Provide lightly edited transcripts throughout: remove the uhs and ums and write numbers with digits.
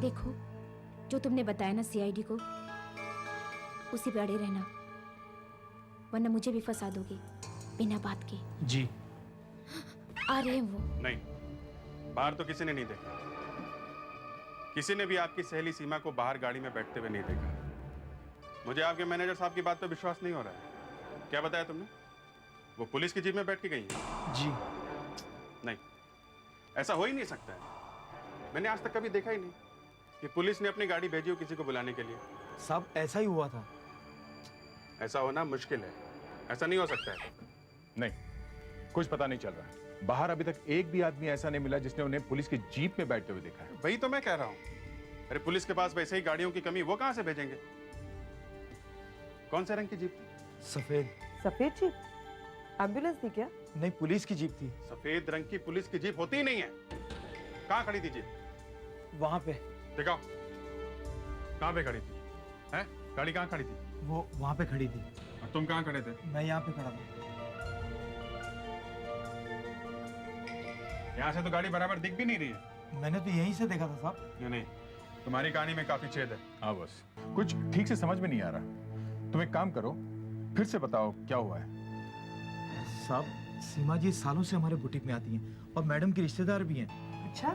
देखो, जो तुमने बताया ना सीआईडी को, उसी पे अड़े रहना, वरना मुझे भी फंसा दोगे बिना बात के। जी। आ रहे हैं वो। नहीं, बाहर तो किसी ने नहीं देखा। किसी ने भी आपकी सहेली सीमा को बाहर गाड़ी में बैठते हुए नहीं देखा। मुझे आपके मैनेजर साहब की बात पे विश्वास नहीं हो रहा है। क्या बताया तुमने? वो पुलिस की जीप में बैठ के गई है? जी। नहीं, ऐसा हो ही नहीं सकता है। मैंने आज तक कभी देखा ही नहीं कि पुलिस ने अपनी गाड़ी भेजी हो किसी को बुलाने के लिए। साहब ऐसा ही हुआ था। ऐसा होना मुश्किल है, ऐसा नहीं हो सकता है। नहीं, कुछ पता नहीं चल रहा। बाहर अभी तक एक भी आदमी ऐसा नहीं मिला जिसने उन्हें पुलिस की जीप में बैठते हुए देखा है। वही तो मैं कह रहा हूं। अरे पुलिस के पास वैसे ही गाड़ियों की कमी, वो कहां से भेजेंगे? कौन से रंग की जीप थी? सफेद। सफेद जीप? एम्बुलेंस थी क्या? नहीं, पुलिस की जीप थी। सफेद रंग की पुलिस की जीप होती ही नहीं है। कहां खड़ी थी जीप? वहां पे। दिखाओ, कहां पे खड़ी थी? हैं? गाड़ी कहां खड़ी थी? वो वहां पे खड़ी थी। और तुम कहां खड़े थे? मैं यहाँ पे खड़ा था। यहां से तो गाड़ी बराबर दिख भी नहीं रही है। मैंने तो यहीं से देखा था साहब। नहीं, तुम्हारी कहानी में काफी छेद है। हाँ बस, कुछ ठीक से समझ में नहीं आ रहा। तुम एक काम करो, फिर से बताओ क्या हुआ है। साहब, सीमा जी सालों से हमारे बुटीक में आती हैं और मैडम की रिश्तेदार भी हैं। अच्छा,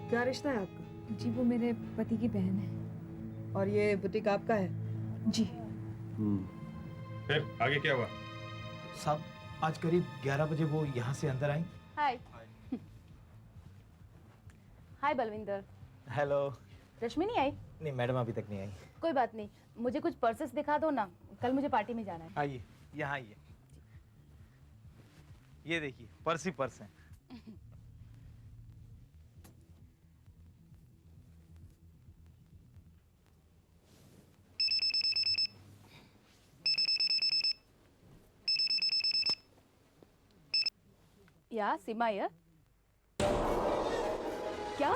क्या रिश्ता है आपका? जी, वो मेरे पति की बहन है। और ये बुटीक आपका है? जी। फिर आगे क्या हुआ? साहब, आज करीब 11 बजे वो यहाँ से अंदर आई। हाय। हाय बलविंदर। हेलो। रश्मि नहीं आई? नहीं मैडम, अभी तक नहीं आई। कोई बात नहीं, मुझे कुछ पर्सेस दिखा दो ना, कल मुझे पार्टी में जाना है। आइए, यहाँ आइए। ये देखिए, पर्स ही पर्स है। या सीमा यार, क्या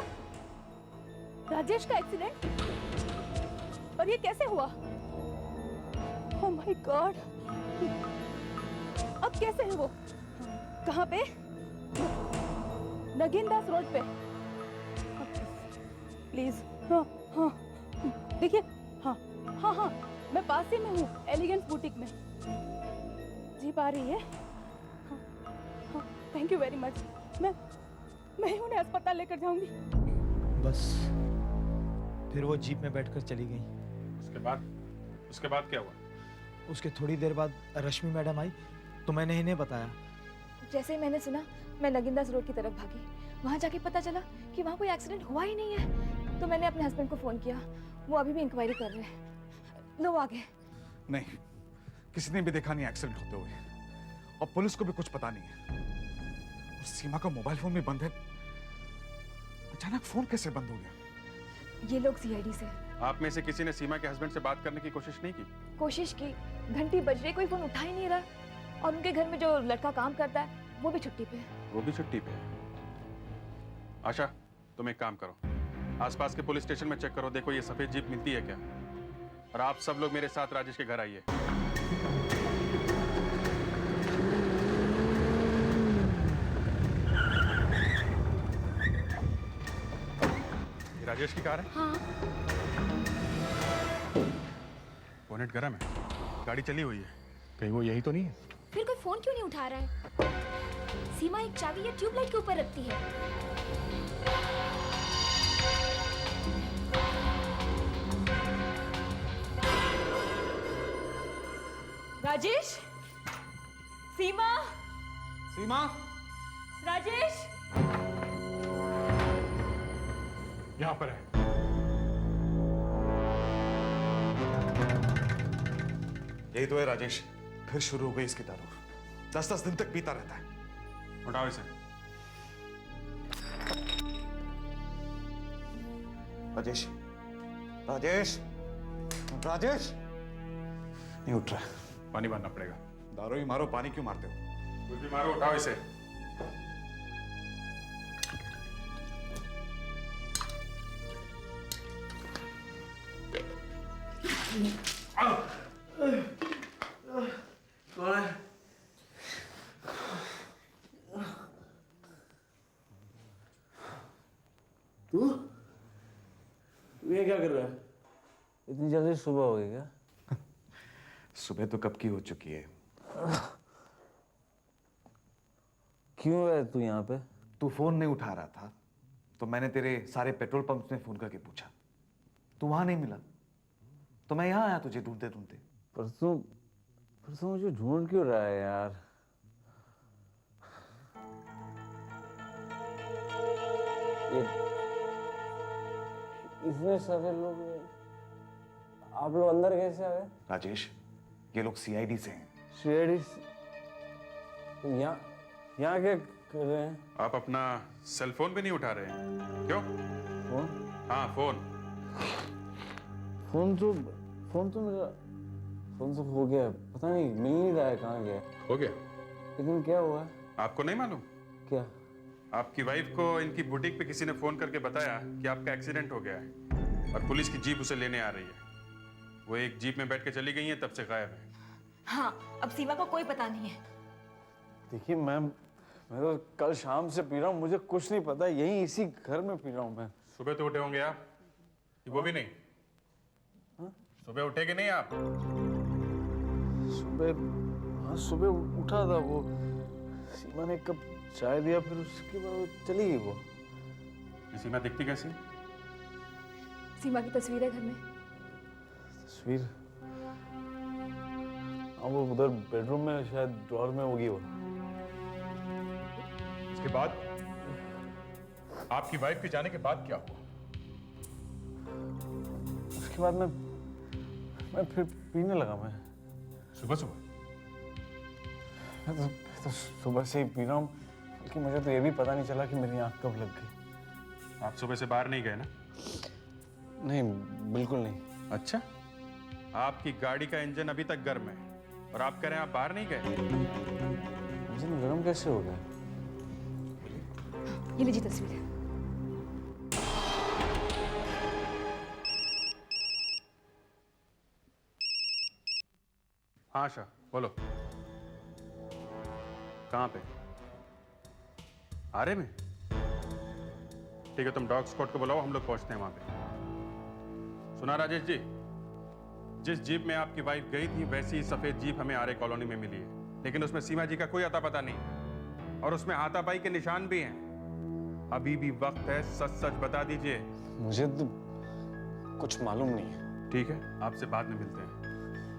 राजेश का एक्सीडेंट? और ये कैसे हुआ? ओह माय गॉड, अब कैसे है वो? कहाँ पे? नगीनदास रोड पे। प्लीज। हाँ हाँ, देखिए। हाँ हाँ हाँ, मैं पास ही में हूँ, एलिगेंस बुटीक में। जीप आ रही है। Thank you very much. मैं उन्हें अस्पताल लेकर जाऊंगी। बस फिर वो जीप में बैठकर चली गई। उसके बाद क्या हुआ? उसके थोड़ी देर बाद रश्मि मैडम आई तो मैंने इन्हें बताया। जैसे ही मैंने सुना, मैं नगीनदास रोड की तरफ भागी। वहां जाके पता चला कि वहां कोई एक्सीडेंट हुआ ही नहीं है। तो मैंने अपने हस्बैंड को फोन किया, वो अभी भी इंक्वायरी कर रहे हैं। लो आ गए। नहीं, किसी ने भी देखा नहीं एक्सीडेंट होते हुए, और पुलिस को भी कुछ पता नहीं है। और सीमा का मोबाइल फोन भी बंद है। अचानक फोन कैसे बंद हो गया? ये लोग सीआईडी से। आप में से किसी ने सीमा के हस्बैंड से बात करने की कोशिश नहीं की? कोशिश की, घंटी बज रही, कोई फोन उठा ही नहीं रहा। और उनके घर में जो लड़का काम करता है वो भी छुट्टी पे है। वो भी छुट्टी पे है? आशा, तुम एक काम करो, आसपास के पुलिस स्टेशन में चेक करो, देखो ये सफेद जीप मिलती है क्या। और आप सब लोग मेरे साथ राजेश के घर आइए। राजेश की कार है? हाँ। बोनेट गरम है, गाड़ी चली हुई है। कहीं वो यही तो नहीं है? फिर कोई फोन क्यों नहीं उठा रहा है? सीमा एक चाबी या ट्यूबलाइट के ऊपर रखती है। राजेश, सीमा, सीमा, राजेश। यहाँ पर है। यही तो है राजेश, फिर शुरू हो गई इसकी दारू। 10-10 दिन तक पीता रहता है। उठाओ इसे। राजेश, राजेश, राजेश, नहीं उठ रहा। पानी मारना पड़ेगा। दारू ही मारो, पानी क्यों मारते हो? कुछ भी मारो, उठाओ इसे। कौन है? तू? ये क्या कर रहा है? इतनी जल्दी सुबह हो गई क्या? सुबह तो कब की हो चुकी है। क्यों है तू यहाँ पे? तू फोन नहीं उठा रहा था तो मैंने तेरे सारे पेट्रोल पंप्स में फोन करके पूछा, तू वहां नहीं मिला तो मैं यहाँ आया तुझे ढूंढते ढूंढते। पर तू मुझे ढूंढ क्यों रहा है यार? इतने सारे लोग, आप लोग अंदर कैसे आ गए? राजेश, ये लोग सीआईडी से हैं। सीआईडी? यहाँ क्या कर रहे हैं? आप अपना सेल फोन भी नहीं उठा रहे हैं क्यों? फोन? हाँ फोन। फोन तो मेरा हो गया, पता नहीं मिल नहीं रहा है, कहाँ गया? हो गया? लेकिन क्या हुआ? आपको नहीं मालूम? क्या? आपकी वाइफ को इनकी बुटीक पे किसी ने फोन करके बताया कि आपका एक्सीडेंट हो गया है और पुलिस की जीप उसे लेने आ रही है। वो एक जीप में बैठ के चली गई है, तब से गायब है। हाँ, अब सीमा को कोई पता नहीं है। देखिए मैम, मैं तो कल शाम से पी रहा हूँ, मुझे कुछ नहीं पता, यहीं इसी घर में पी रहा हूँ मैं। सुबह तो उठे होंगे आप? वो भी नहीं? सुबह उठे कि नहीं आप? सुबह उठा था, वो सीमा ने कब चाय दिया, फिर उसके बाद वो चली गई। वो सीमा दिखती कैसी? सीमा की तस्वीर है घर में। तस्वीर? हाँ, वो उधर बेडरूम में शायद ड्रॉअर में होगी वो। उसके बाद आपकी वाइफ के जाने के बाद क्या हुआ? उसके बाद मैं फिर पीने लगा। मैं सुबह मैं तो सुबह से ही पी रहा हूँ, लेकिन मुझे तो ये भी पता नहीं चला कि मेरी आँख कब लग गई। आप सुबह से बाहर नहीं गए ना? नहीं, बिल्कुल नहीं। अच्छा, आपकी गाड़ी का इंजन अभी तक गर्म है और आप कह रहे हैं आप बाहर नहीं गए? इंजन गर्म कैसे हो गया? ये लीजिए तस्वीर। हाँ आशा, बोलो। कहाँ पे? आरे में? ठीक है, तुम डॉग स्क्वाड को बुलाओ, हम लोग पहुंचते हैं वहां पे। सुना राजेश जी, जिस जीप में आपकी वाइफ गई थी वैसी ही सफेद जीप हमें आरे कॉलोनी में मिली है, लेकिन उसमें सीमा जी का कोई अता पता नहीं है और उसमें हाथापाई के निशान भी हैं। अभी भी वक्त है, सच सच बता दीजिए। मुझे तो कुछ मालूम नहीं है। ठीक है, आपसे बाद में मिलते हैं।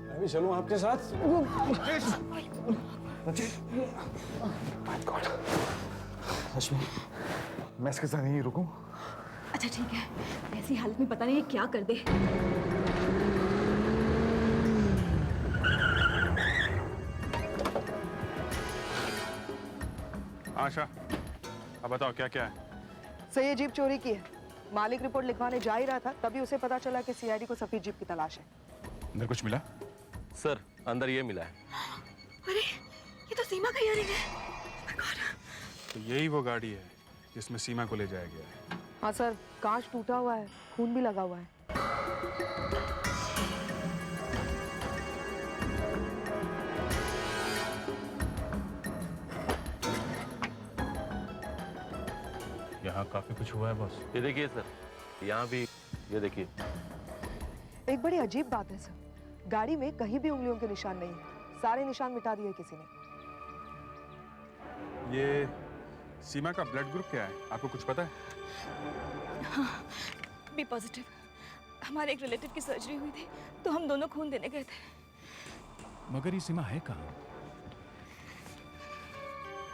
मैं भी चलूं आपके साथ? रश्मि, मैं इसके साथ नहीं रुकूं? अच्छा ठीक है, ऐसी हालत में पता नहीं ये क्या कर दे। आशा, अब बताओ क्या क्या है? सर, ये जीप चोरी की है। मालिक रिपोर्ट लिखवाने जा ही रहा था, तभी उसे पता चला कि सीआईडी को सफेद जीप की तलाश है। अंदर कुछ मिला? सर, अंदर ये मिला है। अरे, ये तो सीमा का इयरिंग है। तो यही वो गाड़ी है जिसमें सीमा को ले जाया गया है। हाँ सर, कांच टूटा हुआ है, खून भी लगा हुआ है। यहाँ काफी कुछ हुआ है बॉस। ये देखिए सर, यहाँ भी ये देखिए। एक बड़ी अजीब बात है सर, गाड़ी में कहीं भी उंगलियों के निशान नहीं है, सारे निशान मिटा दिए किसी ने। ये सीमा का ब्लड ग्रुप क्या है, आपको कुछ पता है? हाँ, बी पॉजिटिव। हमारे एक रिलेटिव की सर्जरी हुई थी तो हम दोनों खून देने गए थे। मगर ये सीमा है कहाँ?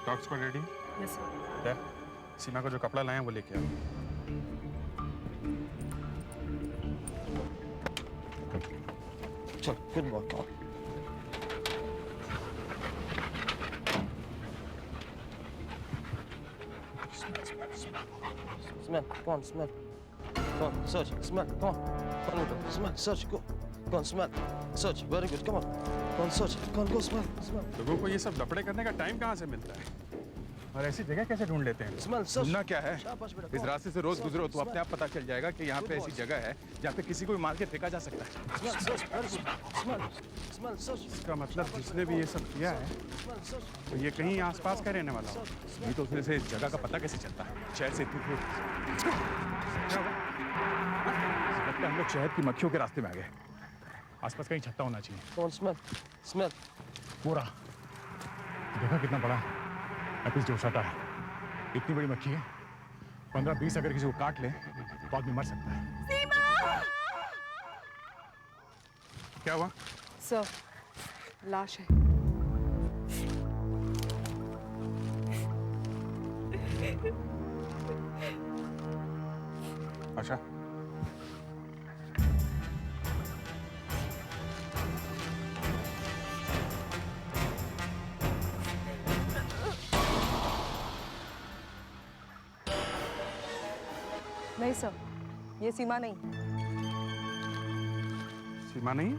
Dog squad ready? Yes sir. Seema को जो कपड़ा लाए हैं वो लेके आओ। चल, good boy. Smell, come on, smell. Come on, search, smell, come on. Come on, smell, search, go. Come on, smell, search, very good, come on. Come on, search, come on, go, smell, smell. लोगों को ये सब लफड़े करने का time कहाँ से मिलता है और ऐसी जगह कैसे ढूंढ लेते हैं? Smell, search. सुनना क्या है? इस रास्ते से रोज गुजरो तो अपने आप पता चल जाएगा कि यहाँ पे ऐसी जगह है जहाँ पे किसी को भी मार के फेंका जा सकता है। Smell, search, very good. Smell, smell, search. इसका मतलब जिसने भी ये सब किया है तो ये कहीं आसपास का रहने वाला हो। नहीं तो उसमें से इस जगह का पता कैसे चलता है? शहर से इतनी दूर। लगता है हम लोग शहद की मक्खियों के रास्ते में आ गए। आसपास कहीं छत्ता होना चाहिए। कौन? Smell smell. पूरा देखा कितना बड़ा एपिस डोर्साटा है। इतनी बड़ी मक्खी है, 15-20 अगर किसी को काट ले तो आदमी मर सकता है। सीमा! क्या हुआ? सर, लाश है। अच्छा, नहीं सर, ये सीमा नहीं। सीमा नहीं?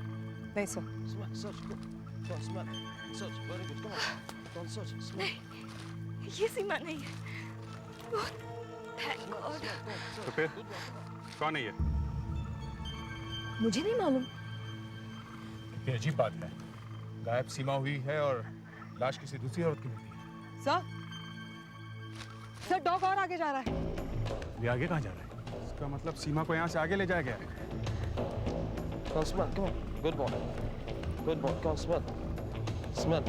नहीं sir. Smell, search, go. Go on, smell. Search, very good. Come on. Go on, search, smell. ये सीमा नहीं है। Thank God. तो फिर कौन है ये? मुझे नहीं मालूम। कितनी अजीब बात है। गायब सीमा हुई है और लाश किसी दूसरी औरत की मिलती है। सर, डॉग और आगे जा रहा है। ये आगे कहाँ जा रहा है? इसका मतलब सीमा को यहाँ से आगे ले जाया गया। Go on, smell. Come on. Good boy. Good boy. Go on, smell. Smell.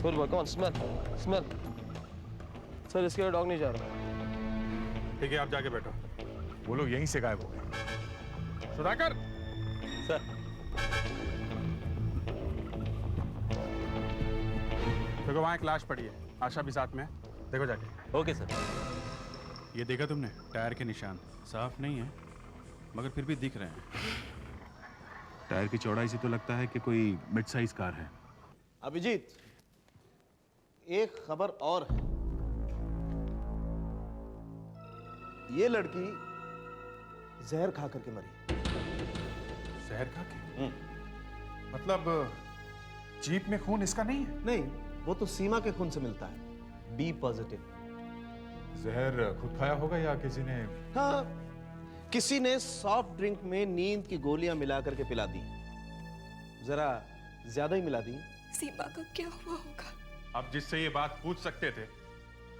Good boy. Go on, smell. Smell. Sir, इसके डॉग नहीं जा रहा। ठीक है, आप जाके बैठो। वो लोग यहीं से गायब हो गए। सुधाकर! सर। देखो वहाँ एक लाश पड़ी है, आशा भी साथ में है। देखो जाके। Okay sir. ये देखा तुमने? टायर के निशान साफ नहीं है, मगर फिर भी दिख रहे हैं। टायर की चौड़ाई से तो लगता है कि कोई मिड साइज कार है। अभिजीत, एक खबर और है। ये लड़की जहर खा करके मरी। जहर खा के? मतलब जीप में खून इसका नहीं है? नहीं, वो तो सीमा के खून से मिलता है। B positive. जहर खुद खाया होगा या किसी ने? हाँ, किसी ने सॉफ्ट ड्रिंक में नींद की गोलियां मिला करके पिला दी। जरा ज्यादा ही मिला दी। सीमा का क्या हुआ होगा? अब जिससे ये बात पूछ सकते थे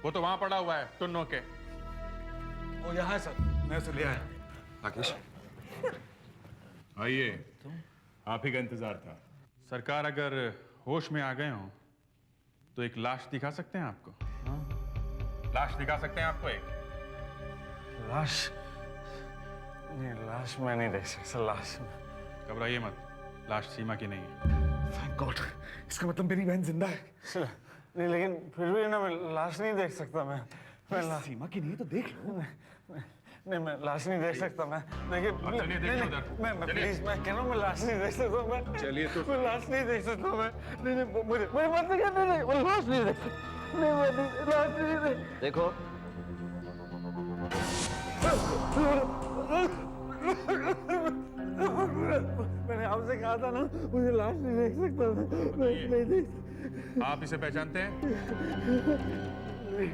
वो तो वहां पड़ा हुआ है टुन्नो के। वो यहाँ है सर, मैं उसे ले आया। राकेश, आइए, आप ही का इंतजार था। सरकार अगर होश में आ गए हो तो एक लाश दिखा सकते हैं आपको? लाश दिखा सकते हैं आपको एक? लाश? नहीं, लाश मैं नहीं देख सकता। लाश घबराइए मत, लाश सीमा की नहीं है। Thank God, इसका मतलब मेरी बहन जिंदा है। नहीं, लेकिन फिर भी ना मैं लाश नहीं देख सकता। मैं सीमा की नहीं है तो देख लो। नहीं, मैं लाश नहीं देख सकता। मैं देखिए, चलिए देखिए उधर। मैं प्लीज, मैं कह रहा हूँ, मैं लाश नहीं देख सकता। मैं चलिए तो। मैं लाश नहीं देख सकता। मैं नहीं, मुझे मत नहीं, नहीं, मैं लाश नहीं देख सकता। नहीं, मैं लाश नहीं देख। देखो, मैंने आपसे कहा था ना, मुझे लाश नहीं देख सकता। मैं नहीं देख। आप इसे पहचानते हैं? नहीं,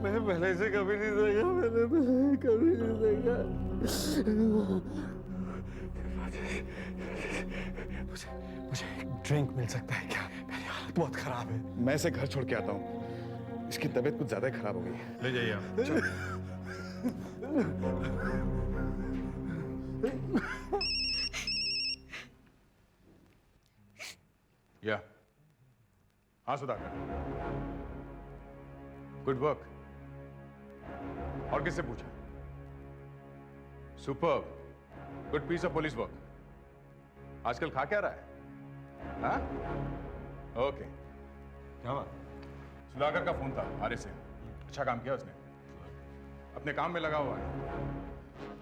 मैंने पहले से कभी नहीं देखा। मैंने पहले कभी नहीं देखा। मुझे एक ड्रिंक मिल सकता है क्या? मेरी हालत बहुत खराब है। मैं इसे घर छोड़ के आता हूँ। इसकी तबीयत कुछ ज्यादा खराब हो गई है। ले जाइए आप। या हाँ सुधाकर, गुड वर्क। और किससे पूछा? Superb, good piece of police work. आजकल खा क्या रहा है? हाँ? ओके, क्या बात? सुधाकर का फोन था आर्य से। अच्छा काम किया उसने, अपने काम में लगा हुआ है।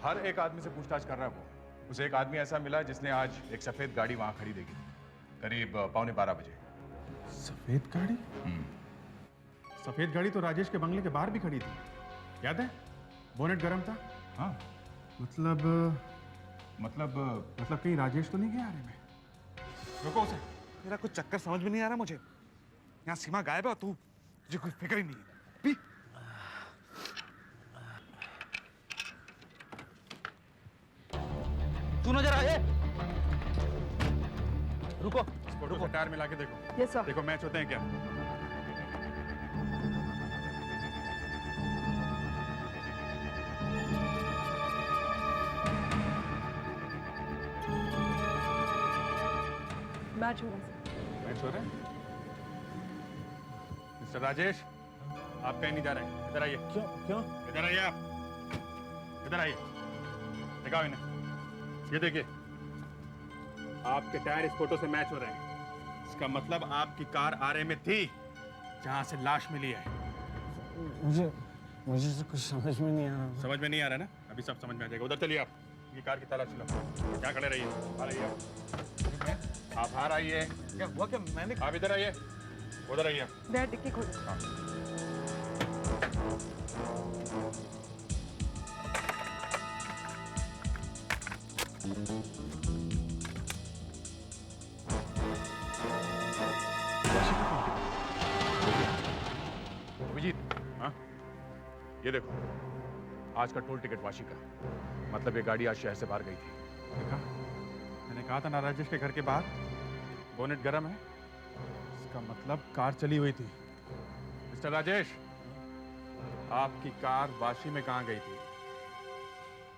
हर एक आदमी से पूछताछ कर रहा है वो। उसे एक आदमी ऐसा मिला जिसने आज एक सफेद गाड़ी वहां खड़ी देखी थी, करीब 11:15 बजे। सफेद गाड़ी? सफेद गाड़ी तो राजेश के बंगले के बाहर भी खड़ी थी, याद है? बोनेट गर्म था। हाँ, मतलब कहीं राजेश तो नहीं गया आरे में? रुको उसे, मेरा कुछ चक्कर समझ में नहीं आ रहा मुझे। यहाँ सीमा गायब है और तू, तुझे कोई फिक्र ही नहीं है। पी। तू नजर आए। रुको, फोटो से टायर मिला के देखो। Yes sir. देखो मैच होते हैं क्या? मैच हो रहा है सर। मैच हो रहा है? मिस्टर राजेश, आप कहीं नहीं जा रहे, इधर आइए। क्यों क्यों? इधर आइए आप, इधर आइए, दिखाओ इन्हें। ये देखिए, आपके टायर इस फोटो से मैच हो रहे हैं। इसका मतलब आपकी कार आरे में थी जहां से लाश मिली है। मुझे तो कुछ समझ में नहीं आ रहा। समझ में नहीं आ रहा ना? अभी सब समझ में आ जाएगा। उधर चलिए आप, ये कार की तलाशी लो। क्या खड़े रहिए, बाहर आइए आप बाहर आइए। क्या हुआ? क्या मैंने आप इधर आइए, उधर आइए। डैड डिक्की खोलो। अभिजीत, हाँ, ये देखो, आज का टोल टिकट वाशी का। मतलब ये गाड़ी आज शहर से बाहर गई थी। देखा, मैंने कहा था ना राजेश के घर के बाहर बोनेट गर्म है। इसका मतलब कार चली हुई थी। मिस्टर राजेश, आपकी कार वाशी में कहाँ गई थी?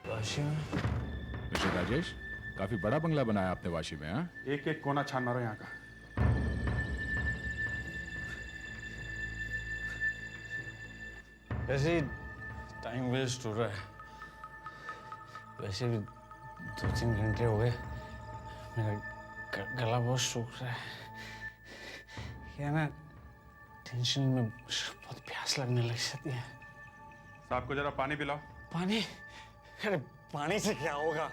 वाशी में? मिस्टर राजेश, काफी बड़ा बंगला बनाया आपने वाशी में, हाँ? एक एक कोना छान मारो यहाँ का। वैसे टाइम वेस्ट हो रहा है। वैसे भी 2-3 घंटे हो गए, मेरा गला बहुत सूख रहा है। क्या ना, टेंशन में बहुत प्यास लगने लग जाती है। साहब को जरा पानी पिलाओ। पानी? अरे पानी से क्या होगा?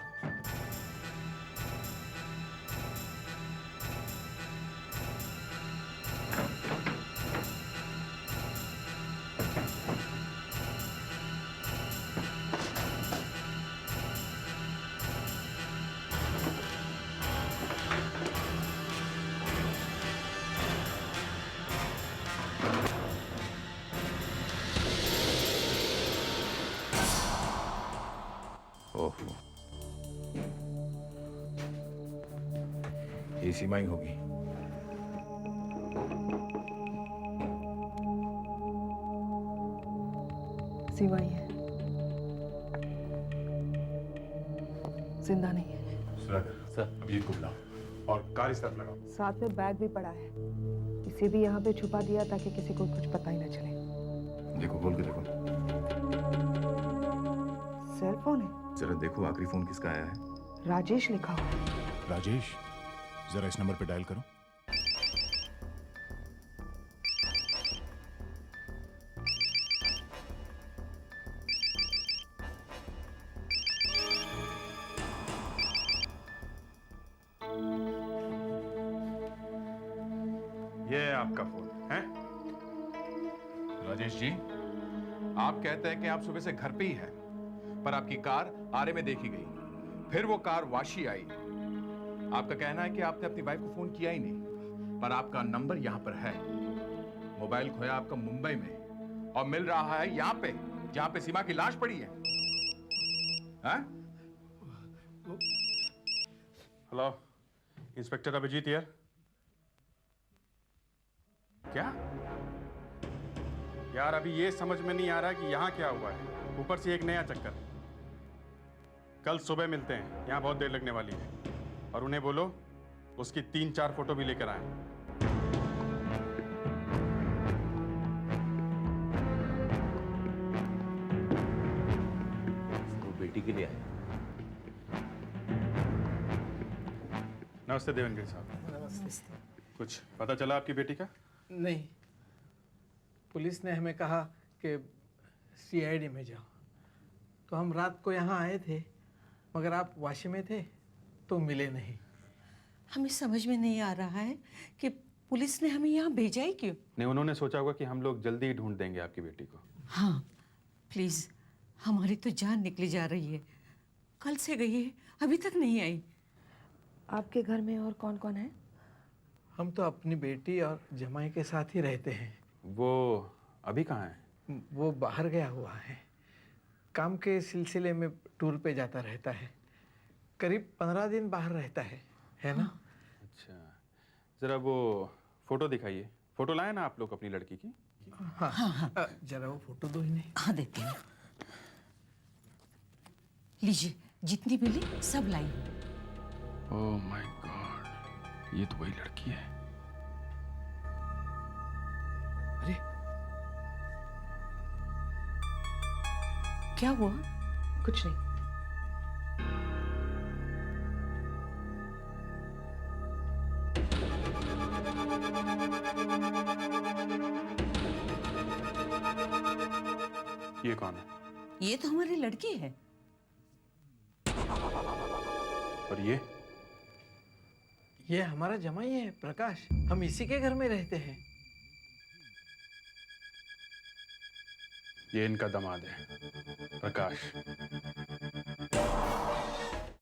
ओहो, ये सीमा ही होगी। सीमा ही है, जिंदा नहीं है। सर, अभिजीत को बुलाओ और कार इस तरफ लगाओ। साथ में बैग भी पड़ा है, इसे भी यहाँ पे छुपा दिया ताकि किसी को कुछ पता ही ना चले। देखो, खोल के देखो। सेल फोन है। जरा देखो आखिरी फोन किसका आया है। राजेश लिखा हुआ है। राजेश, जरा इस नंबर पे डायल करो। ये है आपका फोन है? राजेश जी, आप कहते हैं कि आप सुबह से घर पे ही हैं, पर आपकी कार आरे में देखी गई, फिर वो कार वाशी आई। आपका कहना है कि आपने अपनी वाइफ को फोन किया ही नहीं, पर आपका नंबर यहां पर है। मोबाइल खोया आपका मुंबई में और मिल रहा है यहां पे, जहां पे सीमा की लाश पड़ी है। हाँ? Hello, inspector Abhijit here. क्या यार, अभी ये समझ में नहीं आ रहा कि यहाँ क्या हुआ है। ऊपर से एक नया चक्कर। कल सुबह मिलते हैं, यहाँ बहुत देर लगने वाली है। और उन्हें बोलो उसकी 3-4 फोटो भी लेकर आए। वो बेटी के लिए आए। नमस्ते देवेंद्र साहब। नमस्ते। कुछ पता चला आपकी बेटी का? नहीं, पुलिस ने हमें कहा कि सीआईडी में जाओ, तो हम रात को यहाँ आए थे, मगर आप वाशी में थे तो मिले नहीं। हमें समझ में नहीं आ रहा है कि पुलिस ने हमें यहाँ भेजा ही क्यों। नहीं, उन्होंने सोचा होगा कि हम लोग जल्दी ही ढूंढ देंगे आपकी बेटी को। हाँ प्लीज, हमारी तो जान निकली जा रही है। कल से गई है, अभी तक नहीं आई। आपके घर में और कौन कौन है? हम तो अपनी बेटी और जमाई के साथ ही रहते हैं। वो अभी कहाँ है? वो बाहर गया हुआ है, काम के सिलसिले में टूर पे जाता रहता है। करीब 15 दिन बाहर रहता है ना? अच्छा, जरा वो फोटो दिखाइए। फोटो लाए ना आप लोग अपनी लड़की की? हाँ हाँ, जरा वो फोटो दो इन्हें। हाँ देती हूँ। लीजिए, जितनी मिली सब लाई। ओह माय गॉड, ये तो वही लड़की है। अरे क्या हुआ? कुछ नहीं। ये कौन है? ये तो हमारी लड़की है। और ये हमारा जमाई है प्रकाश, हम इसी के घर में रहते हैं। ये इनका दामाद है प्रकाश।